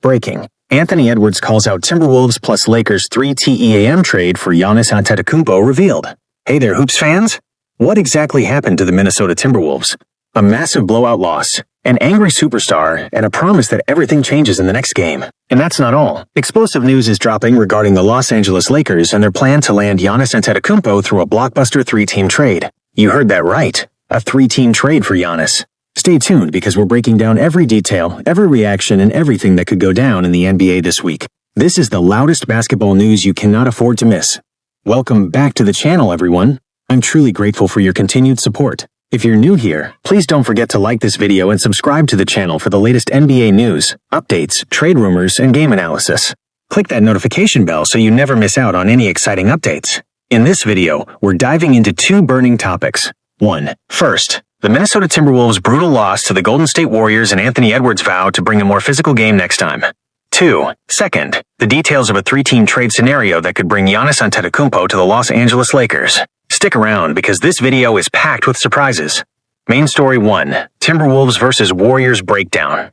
Breaking. Anthony Edwards calls out Timberwolves plus Lakers 3 TEAM trade for Giannis Antetokounmpo revealed. Hey there, Hoops fans! What exactly happened to the Minnesota Timberwolves? A massive blowout loss, an angry superstar, and a promise that everything changes in the next game. And that's not all. Explosive news is dropping regarding the Los Angeles Lakers and their plan to land Giannis Antetokounmpo through a blockbuster 3-team trade. You heard that right. A 3-team trade for Giannis. Stay tuned because we're breaking down every detail, every reaction, and everything that could go down in the NBA this week. This is the loudest basketball news you cannot afford to miss. Welcome back to the channel, everyone. I'm truly grateful for your continued support. If you're new here, please don't forget to like this video and subscribe to the channel for the latest NBA news, updates, trade rumors, and game analysis. Click that notification bell so you never miss out on any exciting updates. In this video, we're diving into 2 burning topics. 1. First, the Minnesota Timberwolves' brutal loss to the Golden State Warriors and Anthony Edwards' vow to bring a more physical game next time. 2. Second, the details of a 3-team trade scenario that could bring Giannis Antetokounmpo to the Los Angeles Lakers. Stick around because this video is packed with surprises. Main story 1. Timberwolves vs. Warriors breakdown.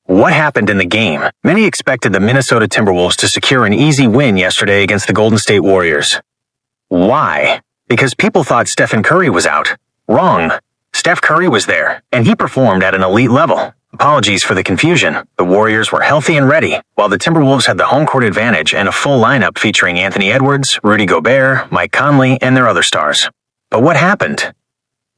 What happened in the game? Many expected the Minnesota Timberwolves to secure an easy win yesterday against the Golden State Warriors. Why? Because people thought Stephen Curry was out. Wrong. Steph Curry was there, and he performed at an elite level. Apologies for the confusion. The Warriors were healthy and ready, while the Timberwolves had the home court advantage and a full lineup featuring Anthony Edwards, Rudy Gobert, Mike Conley, and their other stars. But what happened?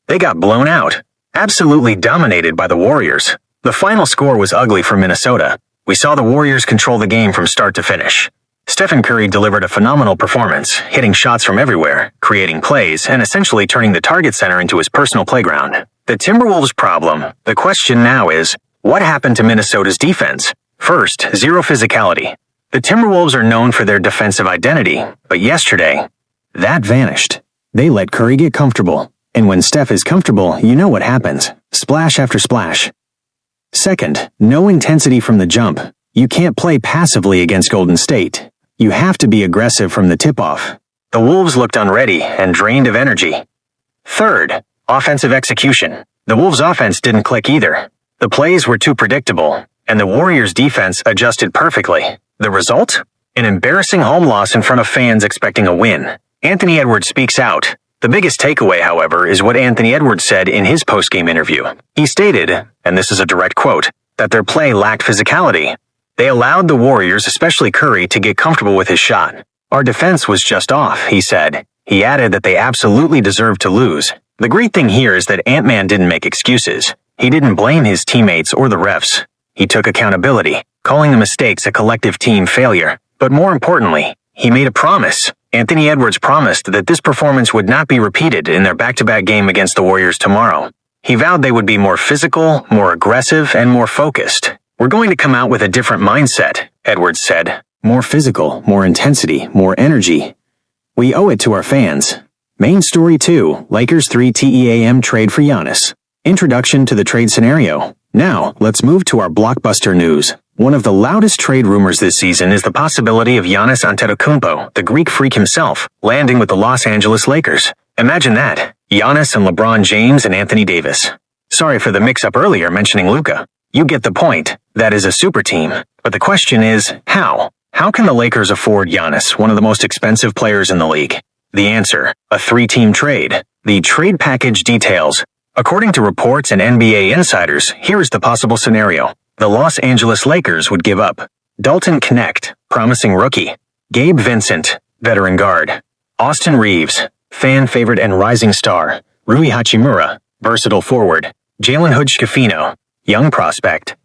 They got blown out. Absolutely dominated by the Warriors. The final score was ugly for Minnesota. We saw the Warriors control the game from start to finish. Stephen Curry delivered a phenomenal performance, hitting shots from everywhere, creating plays, and essentially turning the Target Center into his personal playground. The Timberwolves' problem, the question now is, what happened to Minnesota's defense? First, zero physicality. The Timberwolves are known for their defensive identity, but yesterday, that vanished. They let Curry get comfortable, and when Steph is comfortable, you know what happens. Splash after splash. Second, no intensity from the jump. You can't play passively against Golden State. You have to be aggressive from the tip-off. The Wolves looked unready and drained of energy. Third, offensive execution. The Wolves' offense didn't click either. The plays were too predictable, and the Warriors' defense adjusted perfectly. The result? An embarrassing home loss in front of fans expecting a win. Anthony Edwards speaks out. The biggest takeaway, however, is what Anthony Edwards said in his post-game interview. He stated, and this is a direct quote, that their play lacked physicality. They allowed the Warriors, especially Curry, to get comfortable with his shot. Our defense was just off, he said. He added that they absolutely deserved to lose. The great thing here is that Ant-Man didn't make excuses. He didn't blame his teammates or the refs. He took accountability, calling the mistakes a collective team failure. But more importantly, he made a promise. Anthony Edwards promised that this performance would not be repeated in their back-to-back game against the Warriors tomorrow. He vowed they would be more physical, more aggressive, and more focused. We're going to come out with a different mindset, Edwards said. More physical, more intensity, more energy. We owe it to our fans. Main story 2, Lakers 3 TEAM trade for Giannis. Introduction to the trade scenario. Now, let's move to our blockbuster news. One of the loudest trade rumors this season is the possibility of Giannis Antetokounmpo, the Greek freak himself, landing with the Los Angeles Lakers. Imagine that. Giannis and LeBron James and Anthony Davis. Sorry for the mix-up earlier mentioning Luka. You get the point. That is a super team. But the question is, how? How can the Lakers afford Giannis, one of the most expensive players in the league? The answer, a 3-team trade. The trade package details. According to reports and NBA insiders, here is the possible scenario. The Los Angeles Lakers would give up Dalton Knecht, promising rookie, Gabe Vincent, veteran guard, Austin Reeves, fan favorite and rising star, Rui Hachimura, versatile forward, Jalen Hood-Schifino, young prospect.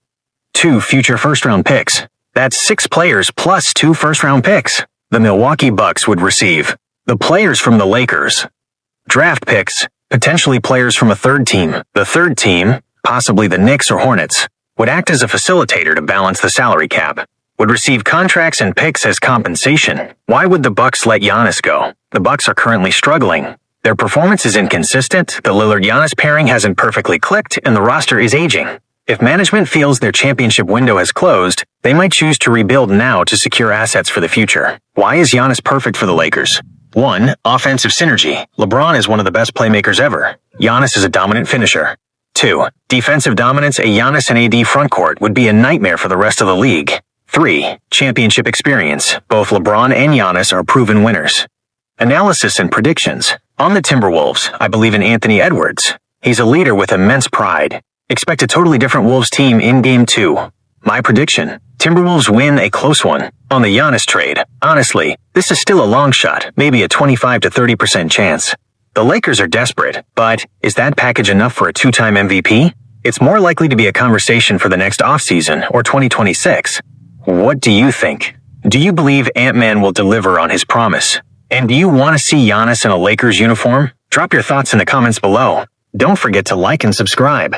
2 future first-round picks. That's 6 players plus 2 first-round picks. The Milwaukee Bucks would receive the players from the Lakers. Draft picks, potentially players from a 3rd team. The 3rd team, possibly the Knicks or Hornets, would act as a facilitator to balance the salary cap. Would receive contracts and picks as compensation. Why would the Bucks let Giannis go? The Bucks are currently struggling. Their performance is inconsistent, the Lillard-Giannis pairing hasn't perfectly clicked, and the roster is aging. If management feels their championship window has closed, they might choose to rebuild now to secure assets for the future. Why is Giannis perfect for the Lakers? 1. Offensive synergy. LeBron is one of the best playmakers ever. Giannis is a dominant finisher. 2. Defensive dominance. A Giannis and AD frontcourt would be a nightmare for the rest of the league. 3. Championship experience. Both LeBron and Giannis are proven winners. Analysis and predictions. On the Timberwolves, I believe in Anthony Edwards. He's a leader with immense pride. Expect a totally different Wolves team in Game 2. My prediction: Timberwolves win a close one. On the Giannis trade, honestly, this is still a long shot, maybe a 25 to 30% chance. The Lakers are desperate, but is that package enough for a two-time MVP? It's more likely to be a conversation for the next offseason or 2026. What do you think? Do you believe Ant-Man will deliver on his promise? And do you want to see Giannis in a Lakers uniform? Drop your thoughts in the comments below. Don't forget to like and subscribe.